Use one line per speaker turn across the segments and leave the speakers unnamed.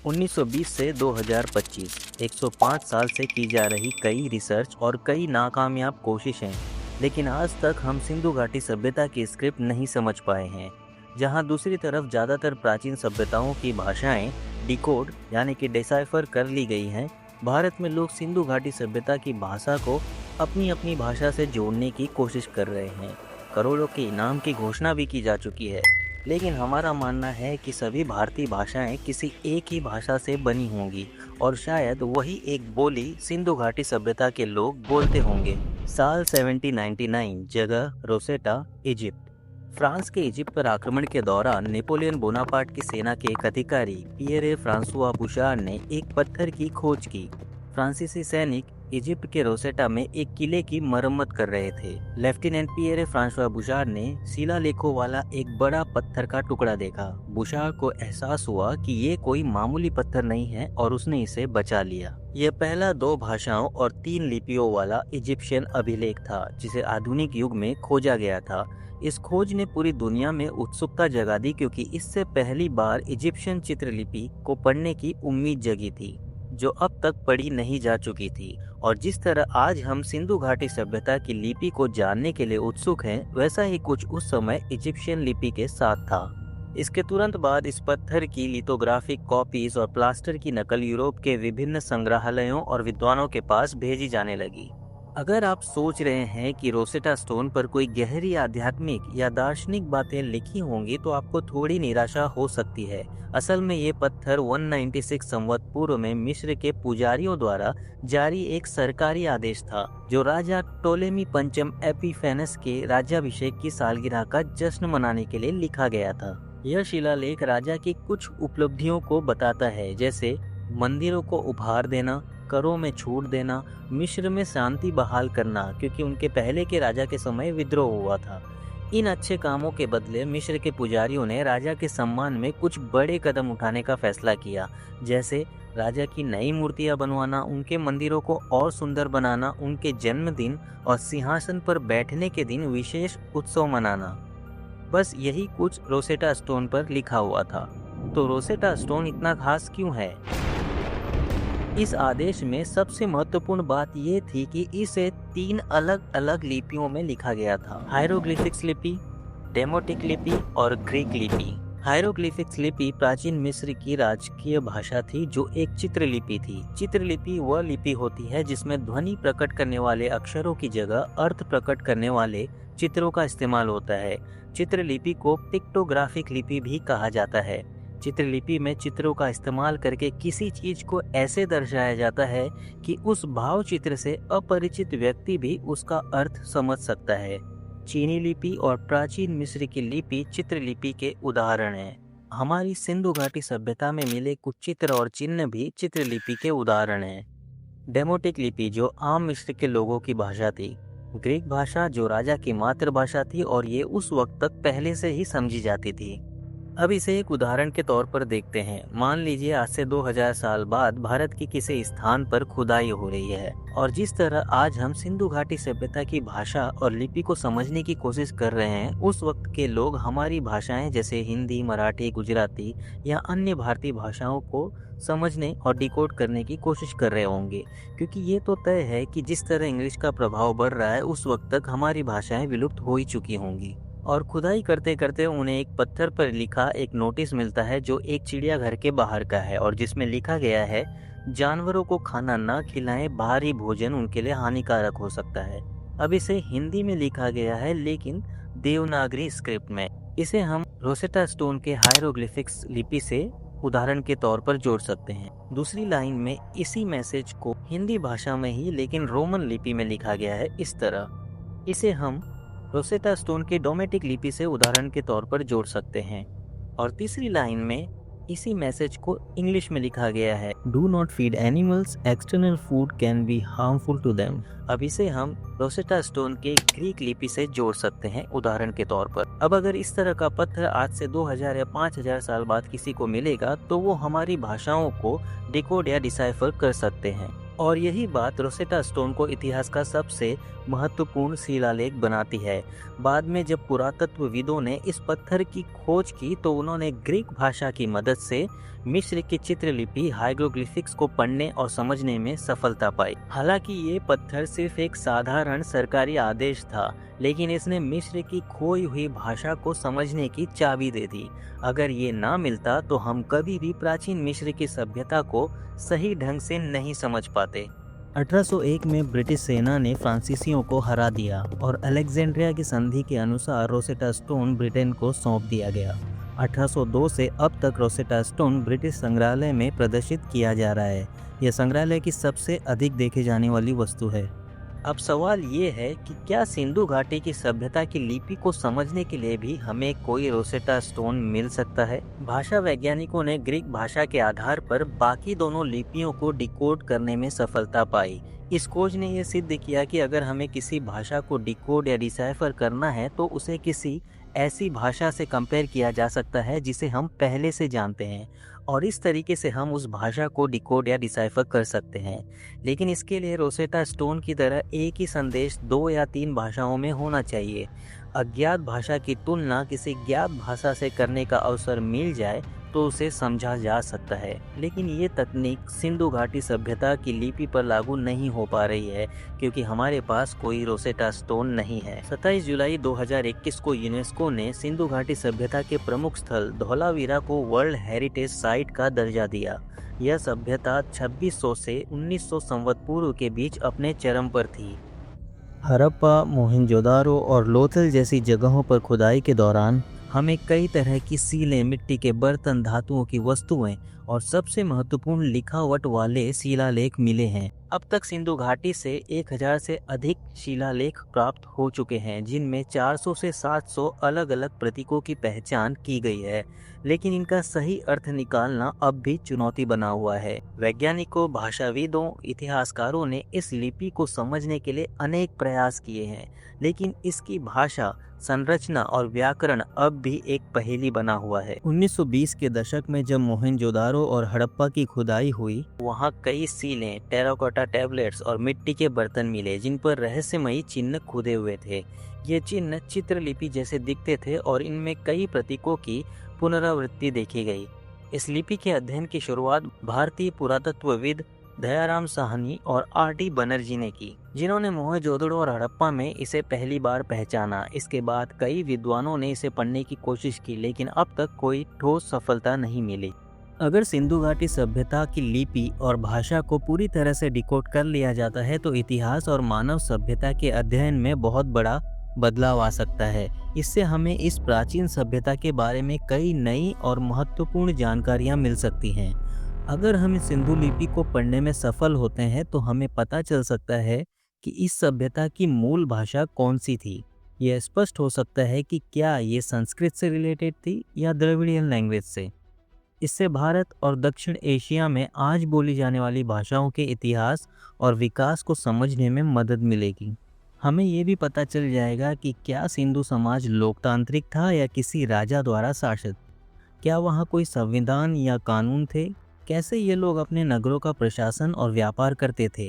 1920 से 2025 105 साल से की जा रही कई रिसर्च और कई नाकामयाब कोशिशें, लेकिन आज तक हम सिंधु घाटी सभ्यता की स्क्रिप्ट नहीं समझ पाए हैं। जहां दूसरी तरफ ज़्यादातर प्राचीन सभ्यताओं की भाषाएं डिकोड यानी कि डिसाइफर कर ली गई हैं, भारत में लोग सिंधु घाटी सभ्यता की भाषा को अपनी अपनी भाषा से जोड़ने की कोशिश कर रहे हैं। करोड़ों के इनाम की घोषणा भी की जा चुकी है, लेकिन हमारा मानना है कि सभी भारतीय भाषाएं किसी एक ही भाषा से बनी होंगी और शायद वही एक बोली सिंधु घाटी सभ्यता के लोग बोलते होंगे। साल 1799, जगह रोसेटा, इजिप्ट। फ्रांस के इजिप्ट पर आक्रमण के दौरान नेपोलियन बोनापार्ट की सेना के एक अधिकारी पियरे फ्रांसुआ बुशार्ड ने एक पत्थर की खोज की। फ्रांसीसी सैनिक इजिप्ट के रोसेटा में एक किले की मरम्मत कर रहे थे। लेफ्टिनेंट पियरे फ्रांसुआ बुशार्ड ने शिलालेखों वाला एक बड़ा पत्थर का टुकड़ा देखा। बुशार्ड को एहसास हुआ कि ये कोई मामूली पत्थर नहीं है और उसने इसे बचा लिया। यह पहला 2 भाषाओं और 3 लिपियों वाला इजिप्शियन अभिलेख था जिसे आधुनिक युग में खोजा गया था। इस खोज ने पूरी दुनिया में उत्सुकता जगा दी, क्योंकि इससे पहली बार इजिप्शियन चित्रलिपि को पढ़ने की उम्मीद जगी थी जो अब तक पढ़ी नहीं जा चुकी थी। और जिस तरह आज हम सिंधु घाटी सभ्यता की लिपि को जानने के लिए उत्सुक हैं, वैसा ही कुछ उस समय इजिप्शियन लिपि के साथ था। इसके तुरंत बाद इस पत्थर की लिथोग्राफिक कॉपीज और प्लास्टर की नकल यूरोप के विभिन्न संग्रहालयों और विद्वानों के पास भेजी जाने लगी। अगर आप सोच रहे हैं कि रोसेटा स्टोन पर कोई गहरी आध्यात्मिक या दार्शनिक बातें लिखी होंगी, तो आपको थोड़ी निराशा हो सकती है। असल में ये पत्थर 196 संवत पूर्व में मिस्र के पुजारियों द्वारा जारी एक सरकारी आदेश था, जो राजा टोलेमी पंचम एपिफेनस के राज्याभिषेक की सालगिरह का जश्न मनाने के लिए लिखा गया था। यह शिलालेख राजा की कुछ उपलब्धियों को बताता है, जैसे मंदिरों को उपहार देना, करों में छूट देना, मिस्र में शांति बहाल करना, क्योंकि उनके पहले के राजा के समय विद्रोह हुआ था। इन अच्छे कामों के बदले मिस्र के पुजारियों ने राजा के सम्मान में कुछ बड़े कदम उठाने का फैसला किया, जैसे राजा की नई मूर्तियां बनवाना, उनके मंदिरों को और सुंदर बनाना, उनके जन्मदिन और सिंहासन पर बैठने के दिन विशेष उत्सव मनाना। बस यही कुछ रोसेटा स्टोन पर लिखा हुआ था। तो रोसेटा स्टोन इतना खास क्यों है? इस आदेश में सबसे महत्वपूर्ण बात यह थी कि इसे 3 अलग अलग लिपियों में लिखा गया था: हायरोग्लिफिक्स लिपि, डेमोटिक लिपि और ग्रीक लिपि। हायरोग्लिफिक्स लिपि प्राचीन मिस्र की राजकीय भाषा थी, जो एक चित्रलिपि थी। चित्रलिपि वह लिपि होती है जिसमें ध्वनि प्रकट करने वाले अक्षरों की जगह अर्थ प्रकट करने वाले चित्रों का इस्तेमाल होता है। चित्रलिपि को पिक्टोग्राफिक लिपि भी कहा जाता है। चित्रलिपि में चित्रों का इस्तेमाल करके किसी चीज को ऐसे दर्शाया जाता है कि उस भाव चित्र से अपरिचित व्यक्ति भी उसका अर्थ समझ सकता है। चीनी लिपि और प्राचीन मिस्र की लिपि चित्रलिपि के उदाहरण हैं। हमारी सिंधु घाटी सभ्यता में मिले कुछ चित्र और चिन्ह भी चित्रलिपि के उदाहरण हैं। डेमोटिक लिपि, जो आम मिस्र के लोगों की भाषा थी। ग्रीक भाषा, जो राजा की मातृभाषा थी और ये उस वक्त तक पहले से ही समझी जाती थी। अब इसे एक उदाहरण के तौर पर देखते हैं। मान लीजिए आज से 2000 साल बाद भारत की किसी स्थान पर खुदाई हो रही है, और जिस तरह आज हम सिंधु घाटी सभ्यता की भाषा और लिपि को समझने की कोशिश कर रहे हैं, उस वक्त के लोग हमारी भाषाएं जैसे हिंदी, मराठी, गुजराती या अन्य भारतीय भाषाओं को समझने और डिकोड करने की कोशिश कर रहे होंगे, क्योंकि ये तो तय है कि जिस तरह इंग्लिश का प्रभाव बढ़ रहा है, उस वक्त तक हमारी भाषाएं विलुप्त हो ही चुकी होंगी। और खुदाई करते करते उन्हें एक पत्थर पर लिखा एक नोटिस मिलता है, जो एक चिड़ियाघर के बाहर का है और जिसमें लिखा गया है, जानवरों को खाना न खिलाएं, बाहरी भोजन उनके लिए हानिकारक हो सकता है। अब इसे हिंदी में लिखा गया है, लेकिन देवनागरी स्क्रिप्ट में। इसे हम रोसेटा स्टोन के हायरोग्लिफिक्स लिपि से उदाहरण के तौर पर जोड़ सकते हैं। दूसरी लाइन में इसी मैसेज को हिंदी भाषा में ही लेकिन रोमन लिपि में लिखा गया है इस तरह। इसे हम रोसेटा स्टोन के डोमेटिक लिपि से उदाहरण के तौर पर जोड़ सकते हैं। और तीसरी लाइन में इसी मैसेज को इंग्लिश में लिखा गया है: do not feed animals, external food can be harmful to them. अब इसे हम रोसेटा स्टोन के ग्रीक लिपि से जोड़ सकते हैं उदाहरण के तौर पर। अब अगर इस तरह का पत्थर आज से 2000 या 5000 साल बाद किसी को मिलेगा, तो वो हमारी भाषाओं को डिकोड या डिसाइफर कर सकते हैं। और यही बात रोसेटा स्टोन को इतिहास का सबसे महत्वपूर्ण शिलालेख बनाती है। बाद में जब पुरातत्वविदों ने इस पत्थर की खोज की, तो उन्होंने ग्रीक भाषा की मदद से मिस्र की चित्रलिपि हाइग्रोग्लिफिक्स को पढ़ने और समझने में सफलता पाई। हालांकि ये पत्थर सिर्फ एक साधारण सरकारी आदेश था, लेकिन इसने मिस्र की खोई हुई भाषा को समझने की चाबी दे दी। अगर ये ना मिलता तो हम कभी भी प्राचीन मिस्र की सभ्यता को सही ढंग से नहीं समझ पाते। 1801 में ब्रिटिश सेना ने फ्रांसीसियों को हरा दिया और अलेक्जेंड्रिया की संधि के अनुसार रोसेटा स्टोन ब्रिटेन को सौंप दिया गया। 1802 से अब तक रोसेटा स्टोन ब्रिटिश संग्रहालय में प्रदर्शित किया जा रहा है। यह संग्रहालय की सबसे अधिक देखे जाने वाली वस्तु है। अब सवाल ये है कि क्या सिंधु घाटी की सभ्यता की लिपि को समझने के लिए भी हमें कोई रोसेटा स्टोन मिल सकता है? भाषा वैज्ञानिकों ने ग्रीक भाषा के आधार पर बाकी दोनों लिपियों को डिकोड करने में सफलता पाई। इस खोज ने यह सिद्ध किया कि अगर हमें किसी भाषा को डिकोड या डिसाइफर करना है तो उसे किसी ऐसी भाषा से कंपेयर किया जा सकता है जिसे हम पहले से जानते हैं, और इस तरीके से हम उस भाषा को डिकोड या डिसाइफर कर सकते हैं। लेकिन इसके लिए रोसेटा स्टोन की तरह एक ही संदेश 2 या 3 भाषाओं में होना चाहिए। अज्ञात भाषा की तुलना किसी ज्ञात भाषा से करने का अवसर मिल जाए तो उसे समझा जा सकता है, लेकिन ये तकनीक सिंधु घाटी सभ्यता की लिपि पर लागू नहीं हो पा रही है क्योंकि हमारे पास कोई रोसेटा स्टोन नहीं है। 27 जुलाई 2021 को यूनेस्को ने सिंधु घाटी सभ्यता के प्रमुख स्थल धौलावीरा को वर्ल्ड हेरिटेज साइट का दर्जा दिया। यह सभ्यता 2600 से 1900 संवत पूर्व के बीच अपने चरम पर थी। हड़प्पा, मोहनजोदारो और लोथल जैसी जगहों पर खुदाई के दौरान हमें कई तरह की सीलें, मिट्टी के बर्तन, धातुओं की वस्तुएं और सबसे महत्वपूर्ण लिखावट वाले शिलालेख मिले हैं। अब तक सिंधु घाटी से 1000 से अधिक शिलालेख प्राप्त हो चुके हैं, जिनमें 400 से 700 अलग अलग प्रतीकों की पहचान की गई है, लेकिन इनका सही अर्थ निकालना अब भी चुनौती बना हुआ है। वैज्ञानिकों, भाषाविदों, इतिहासकारों ने इस लिपि को समझने के लिए अनेक प्रयास किए हैं, लेकिन इसकी भाषा, संरचना और व्याकरण अब भी एक पहेली बना हुआ है। 1920 के दशक में जब मोहनजोदारो और हड़प्पा की खुदाई हुई, वहाँ कई सीलें, टेराकोटा टैबलेट्स और मिट्टी के बर्तन मिले जिन पर रहस्यमयी चिन्ह खुदे हुए थे। ये चिन्ह चित्रलिपि जैसे दिखते थे और इनमें कई प्रतीकों की पुनरावृत्ति देखी गई। इस लिपि के अध्ययन की शुरुआत भारतीय पुरातत्वविद दयाराम साहनी और R.D. बनर्जी ने की, जिन्होंने मोहनजोदड़ो और हड़प्पा में इसे पहली बार पहचाना। इसके बाद कई विद्वानों ने इसे पढ़ने की कोशिश की, लेकिन अब तक कोई ठोस सफलता नहीं मिली। अगर सिंधु घाटी सभ्यता की लिपि और भाषा को पूरी तरह से डिकोड कर लिया जाता है तो इतिहास और मानव सभ्यता के अध्ययन में बहुत बड़ा बदलाव आ सकता है। इससे हमें इस प्राचीन सभ्यता के बारे में कई नई और महत्वपूर्ण जानकारियां मिल सकती हैं। अगर हम इस सिंधु लिपि को पढ़ने में सफल होते हैं तो हमें पता चल सकता है कि इस सभ्यता की मूल भाषा कौन सी थी। यह स्पष्ट हो सकता है कि क्या ये संस्कृत से रिलेटेड थी या द्रविड़ियन लैंग्वेज से। इससे भारत और दक्षिण एशिया में आज बोली जाने वाली भाषाओं के इतिहास और विकास को समझने में मदद मिलेगी। हमें ये भी पता चल जाएगा कि क्या सिंधु समाज लोकतांत्रिक था या किसी राजा द्वारा शासित। क्या वहाँ कोई संविधान या कानून थे? कैसे ये लोग अपने नगरों का प्रशासन और व्यापार करते थे?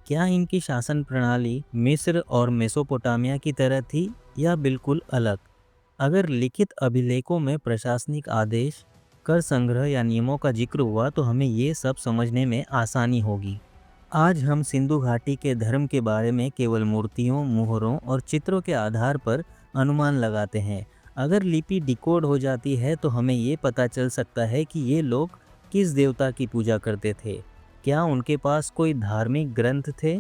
क्या इनकी शासन प्रणाली मिस्र और मेसोपोटामिया की तरह थी या बिल्कुल अलग? अगर लिखित अभिलेखों में प्रशासनिक आदेश, कर संग्रह या नियमों का जिक्र हुआ तो हमें ये सब समझने में आसानी होगी। आज हम सिंधु घाटी के धर्म के बारे में केवल मूर्तियों, मुहरों और चित्रों के आधार पर अनुमान लगाते हैं। अगर लिपि डिकोड हो जाती है तो हमें ये पता चल सकता है कि ये लोग किस देवता की पूजा करते थे, क्या उनके पास कोई धार्मिक ग्रंथ थे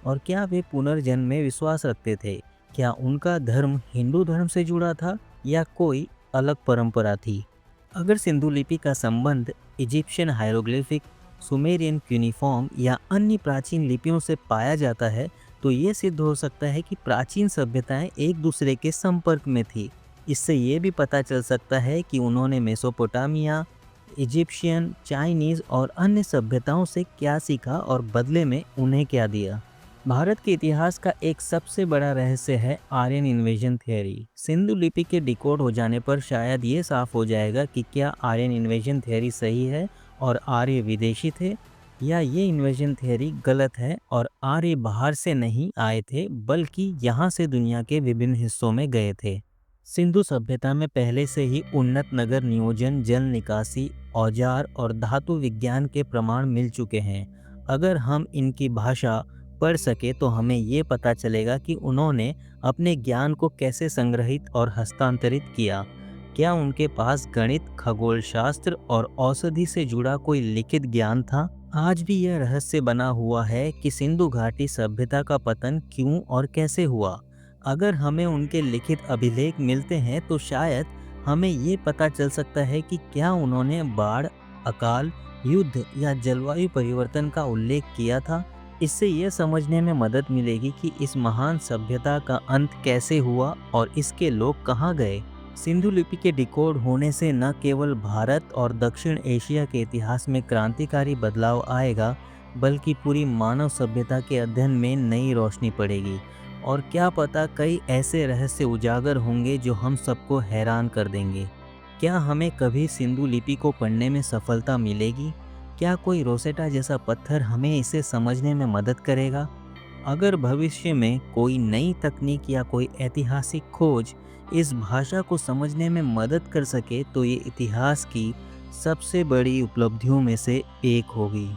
और क्या वे पुनर्जन्म में विश्वास रखते थे। क्या उनका धर्म हिंदू धर्म से जुड़ा था या कोई अलग परंपरा थी। अगर सिंधु लिपि का संबंध इजिप्शियन हायरोग्लिफिक, सुमेरियन क्यूनिफॉर्म या अन्य प्राचीन लिपियों से पाया जाता है तो ये सिद्ध हो सकता है कि प्राचीन सभ्यताएं एक दूसरे के संपर्क में थी। इससे ये भी पता चल सकता है कि उन्होंने मेसोपोटामिया, इजिप्शियन, चाइनीज़ और अन्य सभ्यताओं से क्या सीखा और बदले में उन्हें क्या दिया। भारत के इतिहास का एक सबसे बड़ा रहस्य है आर्यन इन्वेजन थियरी। सिंधु लिपि के डिकोड हो जाने पर शायद ये साफ हो जाएगा कि क्या आर्यन इन्वेजन थियरी सही है और आर्य विदेशी थे, या ये इन्वेजन थियरी गलत है और आर्य बाहर से नहीं आए थे बल्कि यहाँ से दुनिया के विभिन्न हिस्सों में गए थे। सिंधु सभ्यता में पहले से ही उन्नत नगर नियोजन, जल निकासी, औजार और धातु विज्ञान के प्रमाण मिल चुके हैं। अगर हम इनकी भाषा पढ़ सके तो हमें ये पता चलेगा कि उन्होंने अपने ज्ञान को कैसे संग्रहित और हस्तांतरित किया। क्या उनके पास गणित, खगोल शास्त्र और औषधि से जुड़ा कोई लिखित ज्ञान था? आज भी यह रहस्य बना हुआ है कि सिंधु घाटी सभ्यता का पतन क्यों और कैसे हुआ। अगर हमें उनके लिखित अभिलेख मिलते हैं तो शायद हमें ये पता चल सकता है कि क्या उन्होंने बाढ़, अकाल, युद्ध या जलवायु परिवर्तन का उल्लेख किया था। इससे यह समझने में मदद मिलेगी कि इस महान सभ्यता का अंत कैसे हुआ और इसके लोग कहाँ गए। सिंधु लिपि के डिकोड होने से न केवल भारत और दक्षिण एशिया के इतिहास में क्रांतिकारी बदलाव आएगा, बल्कि पूरी मानव सभ्यता के अध्ययन में नई रोशनी पड़ेगी। और क्या पता कई ऐसे रहस्य उजागर होंगे जो हम सबको हैरान कर देंगे। क्या हमें कभी सिंधु लिपि को पढ़ने में सफलता मिलेगी? क्या कोई रोसेटा जैसा पत्थर हमें इसे समझने में मदद करेगा? अगर भविष्य में कोई नई तकनीक या कोई ऐतिहासिक खोज इस भाषा को समझने में मदद कर सके तो ये इतिहास की सबसे बड़ी उपलब्धियों में से एक होगी।